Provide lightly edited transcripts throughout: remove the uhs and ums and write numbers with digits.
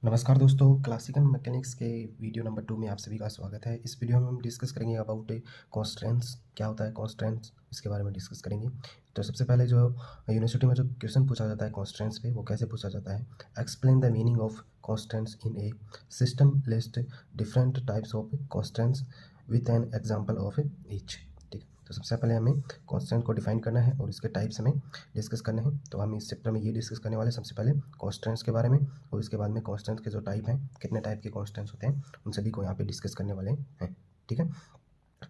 नमस्कार दोस्तों, classical mechanics के वीडियो नंबर 2 में आप सभी का स्वागत है। इस वीडियो में हम डिस्कस करेंगे अबाउट कॉन्स्टेंट्स। क्या होता है कॉन्स्टेंट्स, इसके बारे में डिस्कस करेंगे। तो सबसे पहले जो यूनिवर्सिटी में जो क्वेश्चन पूछा जाता है कॉन्स्टेंट्स पे, वो कैसे पूछा जाता है। Explain the meaning of constants in a system, list different types of constants with an example of each. ठीक है, तो सबसे पहले हमें कॉन्स्टेंट को डिफाइन करना है और इसके टाइप्स हमें डिस्कस करने हैं। तो हम इस चैप्टर में ये डिस्कस करने वाले हैं सबसे पहले कॉन्स्टेंट्स के बारे में, और इसके बाद में कॉन्स्टेंट्स के जो टाइप हैं, कितने टाइप के कॉन्स्टेंट्स होते हैं, उन सभी को यहाँ पे डिस्कस करने वाले हैं। ठीक है,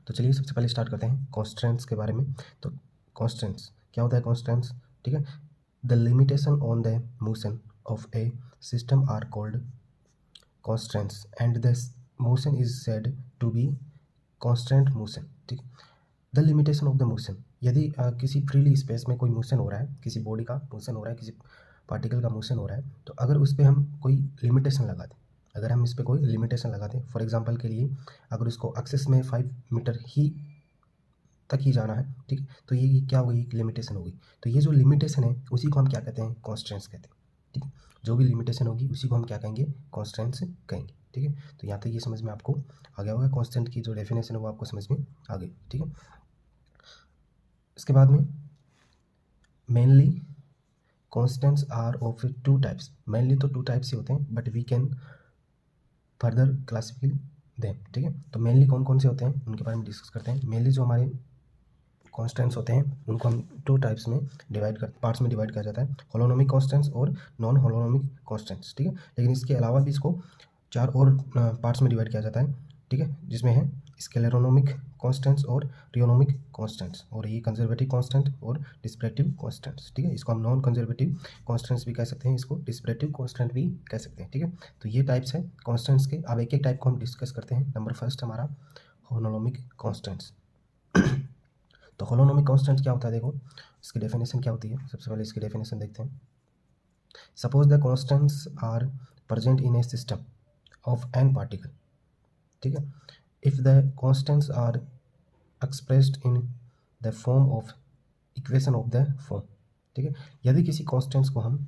तो चलिए सबसे पहले स्टार्ट करते हैं कॉन्स्टेंट्स के बारे में। तो कॉन्स्टेंट्स क्या होता है कॉन्स्टेंट्स। ठीक है, the limitation on the motion of a system are called constants and the motion is said to be constant motion. ठीक है, the limitation of the motion, यदि किसी फ्रीली स्पेस में कोई मोशन हो रहा है, किसी बॉडी का मोशन हो रहा है, किसी पार्टिकल का मोशन हो रहा है, तो अगर उस पर हम कोई लिमिटेशन लगा दें, अगर हम इस पर कोई लिमिटेशन लगा दें, फॉर एग्जांपल के लिए अगर उसको एक्सेस में 5 मीटर ही तक ही जाना है, ठीक है, तो ये क्या होगी, एक लिमिटेशन होगी। तो ये जो लिमिटेशन है उसी को हम क्या कहते हैं, कॉन्स्टेंट्स कहते हैं। ठीक है, जो भी लिमिटेशन होगी उसी को हम क्या कहेंगे, कॉन्स्टेंट्स कहेंगे। ठीक है, तो यहाँ तक ये समझ में आपको आ गया होगा, कॉन्स्टेंट की जो डेफिनेशन है वो आपको समझ में आ गई। ठीक है, इसके बाद में mainly constants are of 2 types. Mainly तो 2 टाइप्स ही होते हैं, but we can further classify them. ठीक है, तो मेनली कौन कौन से होते हैं उनके बारे में डिस्कस करते हैं। मेनली जो हमारे कॉन्स्टेंट्स होते हैं उनको हम 2 टाइप्स में पार्ट्स में डिवाइड किया जाता है, होलोनोमिक कॉन्स्टेंट्स और नॉन होलोनोमिक कॉन्स्टेंट्स। ठीक है, लेकिन इसके अलावा भी इसको 4 और पार्ट्स में डिवाइड किया जाता है। ठीक है, जिसमें है स्केलेरोनोमिक कॉन्स्टेंट्स और रियोनोमिक कॉन्स्टेंट्स, और ये कंजर्वेटिव कॉन्स्टेंट और डिस्परेटिव कॉन्स्टेंट्स। ठीक है, इसको हम नॉन कंजर्वेटिव कॉन्स्टेंट्स भी कह सकते हैं, इसको डिस्परेटिव कॉन्स्टेंट भी कह सकते हैं। ठीक है, तो ये टाइप्स है कॉन्स्टेंट्स के। अब एक एक टाइप को हम डिस्कस करते हैं। नंबर फर्स्ट हमारा होलोनोमिक कॉन्स्टेंट्स। तो होलोनोमिक कांस्टेंट क्या होता है, देखो इसकी डेफिनेशन क्या होती है। सबसे पहले इसकी डेफिनेशन देखते हैं। Suppose the constants are present in a system of N particle. ठीक है, if the constants are expressed in the form of equation of the form. ठीक है, यदि किसी कांस्टेंट्स को हम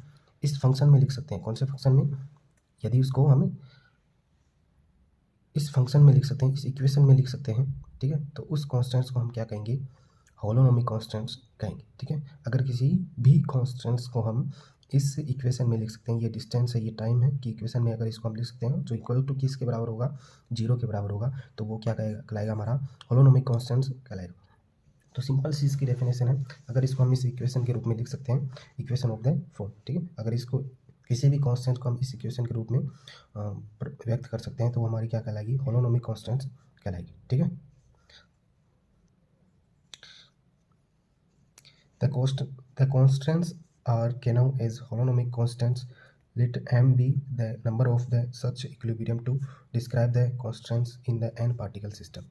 इस फंक्शन में लिख सकते हैं, कौन से फंक्शन में, यदि उसको हम इस फंक्शन में लिख सकते हैं, इस इक्वेशन में लिख सकते हैं, ठीक है, तो उस कांस्टेंट्स को हम क्या कहेंगे, होलोनोमिक कांस्टेंट्स कहेंगे। ठीक है, अगर किसी भी कांस्टेंट्स को हम इस इक्वेशन में लिख सकते हैं, ये डिस्टेंस है, ये टाइम है, कि इक्वेशन में अगर इसको हम लिख सकते हैं जो इक्वल टू किसके बराबर होगा, 0 के बराबर होगा, तो वो क्या कहलाएगा, हमारा होलोनोमिक कांस्टेंट्स कहलाएगा। तो सिंपल सी इसकी डेफिनेशन है, अगर इसको हम इस इक्वेशन के रूप में लिख सकते हैं, इक्वेशन ऑफ द फॉर्म। ठीक है, अगर इसको किसी भी कांस्टेंट को हम इस इक्वेशन के रूप में व्यक्त कर सकते हैं, तो वो हमारी क्या कहलाएगी, होलोनोमिक कांस्टेंट्स कहलाएगी। ठीक है, the constants are known as holonomic constants. Let m be the number of the such equilibrium to describe the constants in the n particle system.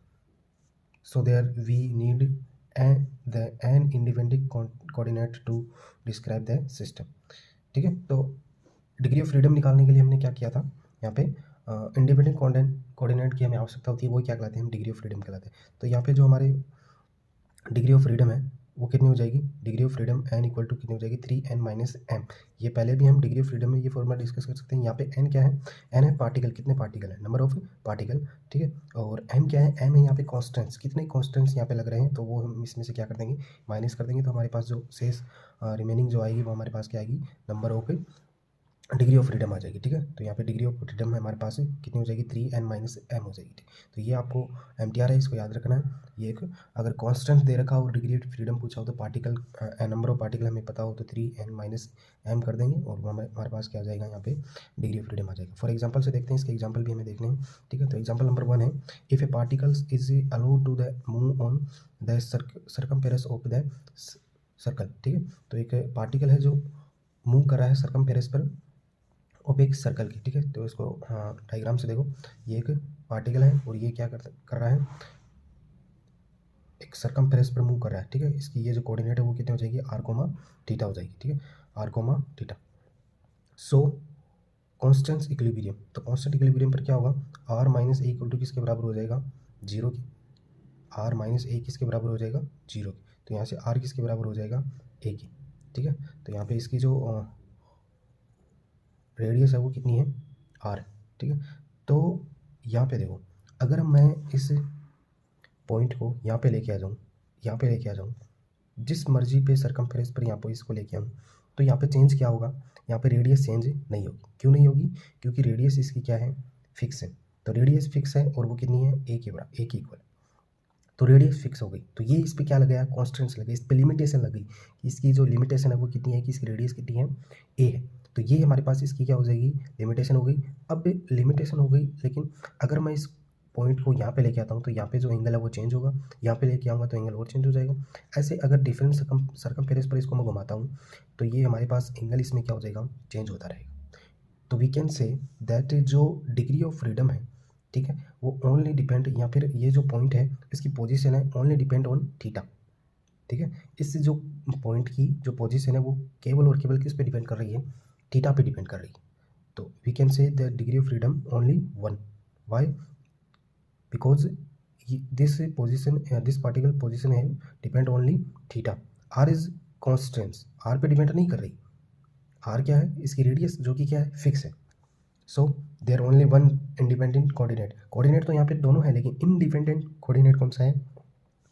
So there we need the n independent coordinate to describe the system. ठीक है, तो degree of freedom निकालने के लिए हमने क्या किया था, यहाँ पे इंडिपेंडेंट कोऑर्डिनेट की हमें आवश्यकता होती है, वो क्या कहलाते हैं, हम डिग्री ऑफ फ्रीडम कहलाते हैं। तो यहाँ पे जो हमारे डिग्री ऑफ फ्रीडम है वो कितनी हो जाएगी, degree of freedom n equal to कितनी हो जाएगी, 3n माइनस m। ये पहले भी हम डिग्री ऑफ फ्रीडम में ये फॉर्मूला डिस्कस कर सकते हैं। यहाँ पे n क्या है, n है पार्टिकल, कितने पार्टिकल है, नंबर ऑफ पार्टिकल। ठीक है, और m क्या है, m है यहाँ पे कॉन्स्टेंट्स, कितने कॉन्स्टेंट्स यहाँ पे लग रहे हैं, तो वो हम इसमें से क्या कर देंगे, माइनस कर देंगे। तो हमारे पास जो शेष रिमेनिंग जो आएगी वो हमारे पास क्या आएगी, number of degree of freedom आ जाएगी। ठीक है, तो यहाँ पे डिग्री ऑफ फ्रीडम है हमारे पास कितनी हो जाएगी, 3n माइनस m हो जाएगी। तो ये आपको MTR है, इसको याद रखना है। ये एक अगर कांस्टेंट दे रखा हो और डिग्री ऑफ फ्रीडम पूछा हो, तो पार्टिकल नंबर ऑफ पार्टिकल हमें पता हो तो 3n माइनस m कर देंगे, और हमारे पास क्या आ जाएगा, यहाँ पे डिग्री ऑफ फ्रीडम आ जाएगा। फॉर एग्जाम्पल से देखते हैं, इसके एग्जाम्पल भी हमें देखने हैं। ठीक है, तो एग्जाम्पल नंबर 1 है, if a particles is allowed to the move on the circumference of the circle. ठीक है, तो एक पार्टिकल है जो मूव कर रहा है सर्कमफेरेंस पर ऑफ एक सर्कल की। ठीक है, तो इसको डायग्राम से देखो, ये एक पार्टिकल है और ये क्या कर रहा है, एक सर्कमफेरेंस पर मूव कर रहा है। ठीक है, इसकी ये जो कोऑर्डिनेट है वो कितने हो जाएगी, r, थीटा हो जाएगी। ठीक है, r, theta. So constant equilibrium, तो कांस्टेंट इक्विलिब्रियम पर क्या होगा, r minus A equal to किसके बराबर हो जाएगा, 0 की। r माइनस ए किसके बराबर हो जाएगा, 0 की। तो यहाँ से r किसके बराबर हो जाएगा, a की। ठीक है, तो यहाँ पे इसकी जो रेडियस है वो कितनी है, आर, ठीक है। तो यहाँ पे देखो, अगर मैं इस पॉइंट को यहाँ पे लेके आ जाऊँ, यहाँ पे लेके आ जाऊँ, जिस मर्जी पे सरकमफेरेंस पर यहाँ पे इसको लेके आऊँ, तो यहाँ पे चेंज क्या होगा, यहाँ पे रेडियस चेंज नहीं होगी। क्यों नहीं होगी? क्योंकि रेडियस इसकी क्या है, फिक्स है। तो रेडियस फिक्स है और वो कितनी है, ए के बराबर, ए के इक्वल। तो रेडियस फिक्स हो गई, तो ये इस पर क्या लगाया, कॉन्स्टेंट्स लगे, इस पर लिमिटेशन लग गई कि इसकी जो लिमिटेशन है वो कितनी है, कि इसकी रेडियस कितनी है, ए है। तो ये हमारे पास इसकी क्या हो जाएगी, लिमिटेशन हो गई। अब लिमिटेशन हो गई, लेकिन अगर मैं इस पॉइंट को यहाँ पे लेके आता हूँ तो यहाँ पे जो एंगल है वो चेंज होगा, यहाँ पे लेके आऊँगा तो एंगल और चेंज हो जाएगा। ऐसे अगर डिफरेंट सरकमफेरेंस पर इसको मैं घुमाता हूँ तो ये हमारे पास एंगल इसमें क्या हो जाएगा, चेंज होता रहेगा। तो वी कैन से दैट जो डिग्री ऑफ फ्रीडम है, ठीक है, वो ओनली डिपेंड, या फिर ये जो पॉइंट है इसकी पोजीशन है ओनली डिपेंड ऑन थीटा, ठीक है। इस जो पॉइंट की जो पोजीशन है वो केवल और केवल किस पे डिपेंड कर रही है, थीटा पे डिपेंड कर रही है। तो we can say the degree of freedom only one, why, because this position, this particle position है depend only theta. R is constants, R पे डिपेंड नहीं कर रही। आर क्या है, इसकी रेडियस जो कि क्या है, फिक्स है। So there only one independent coordinate, coordinate तो यहाँ पे दोनों है, लेकिन इंडिपेंडेंट कोऑर्डिनेट कौन सा है,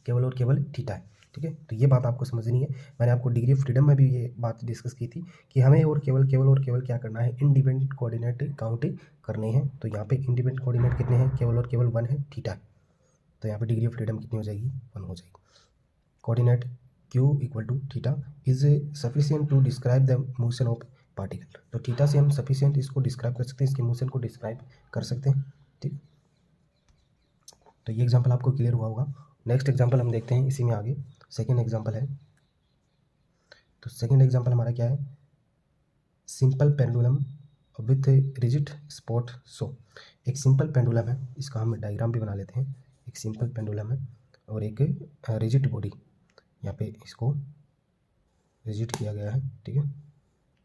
केवल और केवल थीटा है, ठीक है। तो ये बात आपको समझनी है। मैंने आपको डिग्री ऑफ फ्रीडम में भी ये बात डिस्कस की थी कि हमें और केवल क्या करना है, इंडिपेंडेंट कोऑर्डिनेट काउंट करने हैं। तो यहाँ पे इंडिपेंडेंट कोऑर्डिनेट कितने हैं, केवल और केवल वन है, थीटा। तो यहाँ पे डिग्री ऑफ फ्रीडम कितनी हो जाएगी, वन हो जाएगी। Coordinate q equal to theta is sufficient to describe the motion of particle. तो थीटा से हम सफिशिएंट इसको डिस्क्राइब कर सकते हैं, इसके मोशन को डिस्क्राइब कर सकते हैं, ठीक। तो ये एग्जांपल आपको क्लियर हुआ होगा। नेक्स्ट एग्जांपल हम देखते हैं इसी में आगे, सेकंड एग्जांपल है। तो सेकंड एग्जांपल हमारा क्या है, simple pendulum with rigid spot show. एक सिंपल पेंडुलम है, इसका हम डायग्राम भी बना लेते हैं। एक सिंपल पेंडुलम है और एक रिजिड बॉडी, यहाँ पे इसको रिजिड किया गया है, ठीक है।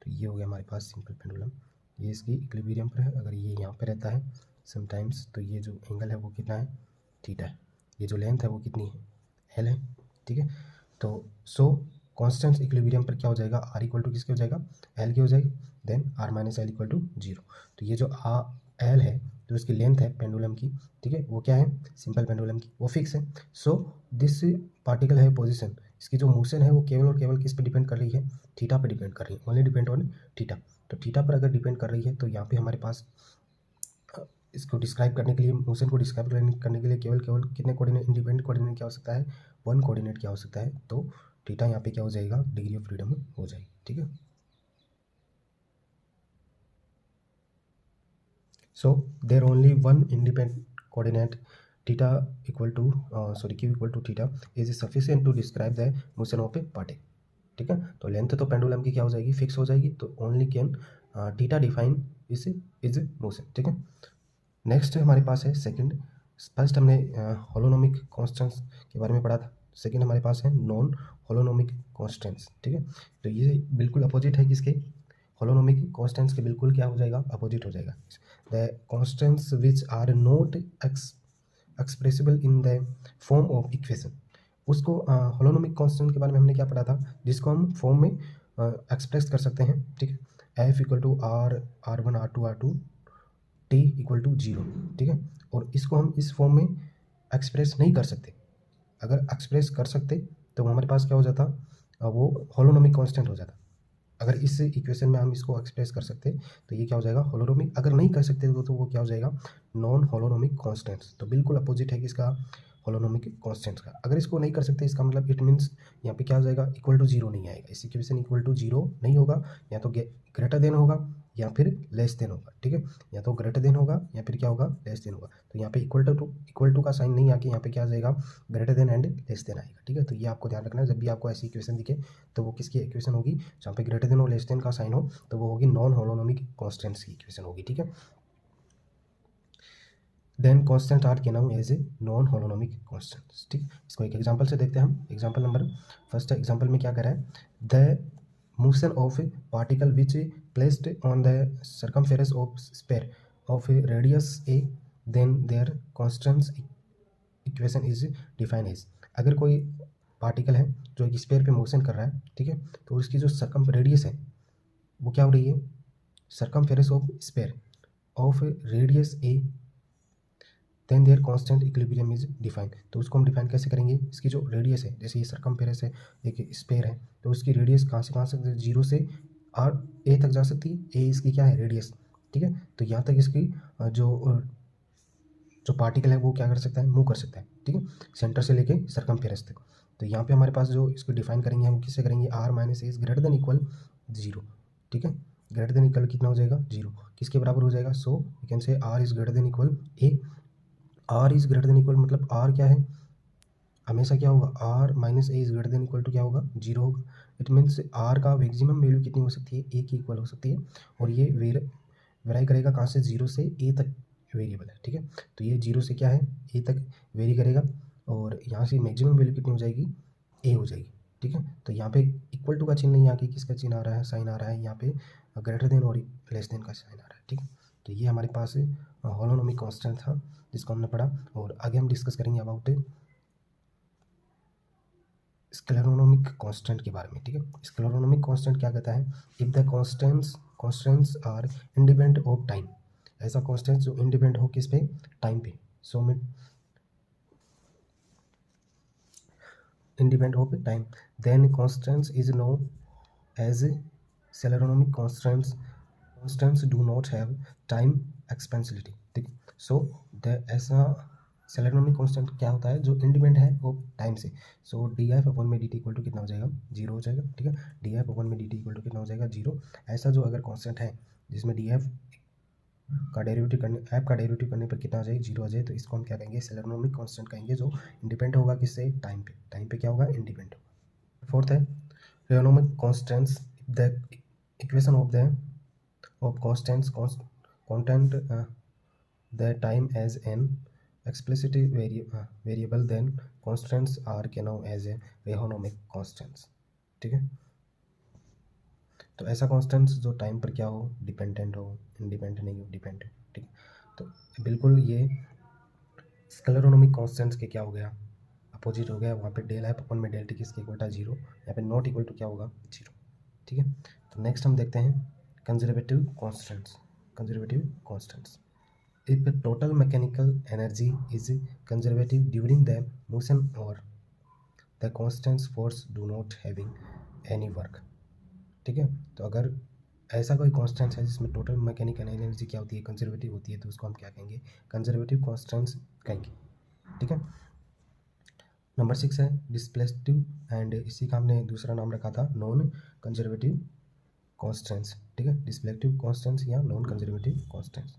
तो ये हो गया हमारे पास सिंपल पेंडुलम। ये इसकी इक्विलिब्रियम पर है, अगर ये यहाँ पे रहता है समटाइम्स, तो ये जो एंगल है वो कितना है, थीटा है। ये जो लेंथ है वो कितनी है, एल है, ठीक है। तो सो कॉन्स्टेंट इक्विलिब्रियम पर क्या हो जाएगा, आर इक्वल टू किसके हो जाएगा, एल की हो जाएगी। Then R minus L equal to zero. तो ये जो एल है जो इसकी लेंथ है पेंडुलम की, ठीक है, वो क्या है, सिंपल पेंडुलम की, वो फिक्स है। सो दिस पार्टिकल है पोजिशन, इसकी जो मोशन है वो केवल और केवल किस पे डिपेंड कर रही है, थीटा पे डिपेंड कर रही है, ओनली डिपेंड ऑन थीटा। तो थीटा पर अगर डिपेंड कर रही है तो यहाँ पे हमारे पास इसको डिस्क्राइब करने के लिए, मोशन को डिस्क्राइब करने के लिए केवल कितने कोऑर्डिनेट, इंडिपेंडेंट कोऑर्डिनेट क्या हो सकता है, वन कोऑर्डिनेट क्या हो सकता है। तो थीटा यहाँ पे क्या हो जाएगा, डिग्री ऑफ फ्रीडम हो जाएगी, ठीक है। So there only one independent coordinate theta equal to q equal to theta is sufficient to describe the motion of a particle, ठीक है। तो लेंथ तो पेंडुलम की क्या हो जाएगी, फिक्स हो जाएगी। तो only can theta define is motion, ठीक है। नेक्स्ट हमारे पास है सेकंड। फर्स्ट हमने होलोनोमिक कांस्टेंट्स के बारे में पढ़ा था, सेकंड हमारे पास है नॉन होलोनोमिक कांस्टेंट्स, ठीक है। तो ये बिल्कुल अपोजिट है किसके, होलोनोमिक कांस्टेंट्स के बिल्कुल क्या हो जाएगा, अपोजिट हो जाएगा। The constants which are not expressible in the form of equation. उसको होलोनोमिक कांस्टेंट के बारे में हमने क्या पढ़ा था, जिसको हम फॉर्म में एक्सप्रेस कर सकते हैं, ठीक है। F equal to R one R two T equal to zero, ठीक है। और इसको हम इस फॉर्म में एक्सप्रेस नहीं कर सकते। अगर एक्सप्रेस कर सकते तो हमारे पास क्या हो जाता, वो होलोनोमिक कांस्टेंट हो जाता। अगर इस इक्वेशन में हम इसको एक्सप्रेस कर सकते तो ये क्या हो जाएगा, होलोनोमिक। अगर नहीं कर सकते तो वो क्या हो जाएगा, नॉन होलोनोमिक कांस्टेंट्स। तो बिल्कुल अपोजिट है किसका, होलोनोमिक कांस्टेंट्स का। अगर इसको नहीं कर सकते इसका मतलब इट मीन्स यहाँ पे क्या हो जाएगा, इक्वल टू जीरो नहीं आएगा। इस इक्वेशन इक्वल टू जीरो नहीं होगा, या तो ग्रेटर देन होगा या फिर लेस देन होगा, ठीक है। या तो ग्रेटर देन होगा या फिर क्या होगा, लेस देन होगा। तो यहाँ पे इक्वल टू का साइन नहीं आके यहाँ पे क्या आ जाएगा, greater than and less than आएगा, ठीक है। तो ये आपको ध्यान रखना है, जब भी आपको ऐसी इक्वेशन दिखे तो वो किसकी इक्वेशन होगी, जहाँ पे ग्रेटर देन और लेस देन का साइन हो तो वो होगी नॉन होलोनोमिक कांस्टेंट्स की इक्वेशन होगी, ठीक है। देन कांस्टेंट आर के नाम as a non holonomic constants, ठीक। इसको एक एग्जांपल से देखते हैं हम। एग्जांपल नंबर फर्स्ट एग्जांपल में क्या कर रहा है, the motion of a particle which placed on the circumference of sphere of radius A, then their constants equation is define as. अगर कोई पार्टिकल है जो एक स्फीयर पे मोशन कर रहा है, ठीक है, तो उसकी जो सर्कम रेडियस है वो क्या हो रही है, circumference of sphere, of radius A then there constant equilibrium is defined. तो उसको हम डिफाइन कैसे करेंगे, इसकी जो रेडियस है, जैसे ये सर्कमफेरेंस है, एक स्फेयर है, तो उसकी रेडियस कहाँ से कहाँ से, जीरो से आर ए तक जा सकती है। ए इसकी क्या है, रेडियस, ठीक है। तो यहाँ तक इसकी जो पार्टिकल है वो क्या कर सकता है, मूव कर सकता है, ठीक है, सेंटर से लेके सर्कमफेरेंस तक। तो यहाँ पे हमारे पास जो इसको डिफाइन करेंगे हम किससे करेंगे, r minus a is greater than equal zero, ठीक है। ग्रेटर देन इक्वल कितना हो जाएगा, जीरो, किसके बराबर हो जाएगा, so we can say r is greater than equal a. R is greater than equal मतलब आर क्या है, हमेशा क्या होगा, r minus a is greater than equal to क्या होगा, जीरो होगा। इट मीन्स आर का मैक्सिमम वैल्यू कितनी हो सकती है, ए की इक्वल हो सकती है। और ये वेराई करेगा कहाँ से, जीरो से ए तक वेरिएबल है, ठीक है। तो ये जीरो से क्या है, ए तक वेरी करेगा, और यहाँ से मैक्सिमम वैल्यू कितनी हो जाएगी, ए हो जाएगी, ठीक है। तो यहाँ पे इक्वल टू का चिन्ह नहीं, यहाँ की किसका चिन्ह आ रहा है, साइन आ रहा है यहाँ पे, ग्रेटर देन और लेस देन का साइन आ रहा है, ठीक है। तो ये हमारे पास हॉलोनोमिक कांस्टेंट था जिसको हमने पढ़ा। और आगे हम डिस्कस करेंगे अबाउट स्क्लेरोनोमिक कांस्टेंट के बारे में, ठीक है। स्क्लेरोनोमिक कांस्टेंट क्या कहता है, if the constants are independent of time, ऐसा कांस्टेंट जो इंडिपेंडेंट हो किस पे, टाइम पे, सो में independent of time, then constants is known as Celeronic constants. Constants do not have time expansibility, ठीक। सो द ऐसा सेलेनोमिक कांस्टेंट क्या होता है जो इंडिपेंडेंट है वो टाइम से। सो डी एफ अपॉन में डी टी इक्वल टू कितना हो जाएगा, जीरो हो जाएगा, ठीक है। डी एफ अपॉन में डी टी इक्वल टू कितना हो जाएगा, जीरो। ऐसा जो अगर कांस्टेंट है जिसमें डी एफ का डेरिवेटिव करने, ऐप का डेरिवेटिव करने पर कितना आ जाए, जीरो आ जाए, तो इसको हम क्या कहेंगे, सेलेनोमिक कांस्टेंट कहेंगे, जो इंडिपेंडेंट होगा किससे, टाइम पे। टाइम पे क्या होगा, इंडिपेंडेंट होगा। फोर्थ है rheonomic constants, the equation of constants content the time as an explicit variable, then constants are known as a rheonomic constants, ठीक है। तो ऐसा कांस्टेंट्स जो टाइम पर क्या हो, डिपेंडेंट हो, इंडिपेंडेंट नहीं हो, डिपेंडेंट, ठीक है। तो बिल्कुल ये स्केलरोनोमिक कांस्टेंट्स के क्या हो गया, अपोजिट हो गया। वहाँ पे डेल एफ अपन में डेल टी किसके इक्वल था, जीरो, यहाँ पे नॉट इक्वल टू क्या होगा, जीरो, ठीक है। तो नेक्स्ट हम देखते हैं conservative constants. Conservative constants, if total mechanical energy is conservative during the motion और the constants force do not having any work, ठीक है। तो अगर ऐसा कोई कांस्टेंट है जिसमें टोटल मैकेनिकल एनर्जी क्या होती है, कंजर्वेटिव होती है, तो उसको हम क्या कहेंगे, कंजर्वेटिव कांस्टेंट्स कहेंगे, ठीक है। नंबर 6 है डिस्प्लेसिव, एंड इसी का हमने दूसरा नाम रखा था नॉन कंजर्वेटिव कांस्टेंट्स, ठीक है। डिस्प्लेसिव कांस्टेंट्स या non conservative constants.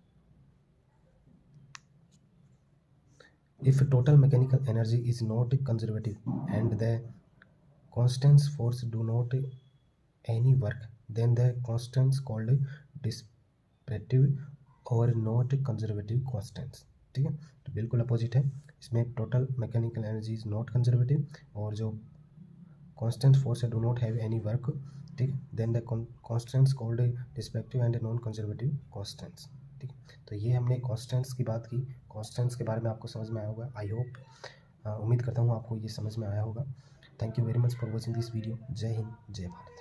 If total mechanical energy is not conservative and the constants force do not any work, then the constants called displacive और नॉट कंजर्वेटिव कांस्टेंट्स, ठीक है। तो बिल्कुल opposite है, इसमें total mechanical energy is not conservative और जो constant force है do not have any work, ठीक। Then the constants called dissipative and non conservative constants, ठीक। तो ये हमने कांस्टेंट्स की बात की। कांस्टेंट्स के बारे में आपको समझ में आया होगा, आई होप, उम्मीद करता हूँ आपको ये समझ में आया होगा। Thank you very much for watching this video. जय हिंद, जय भारत।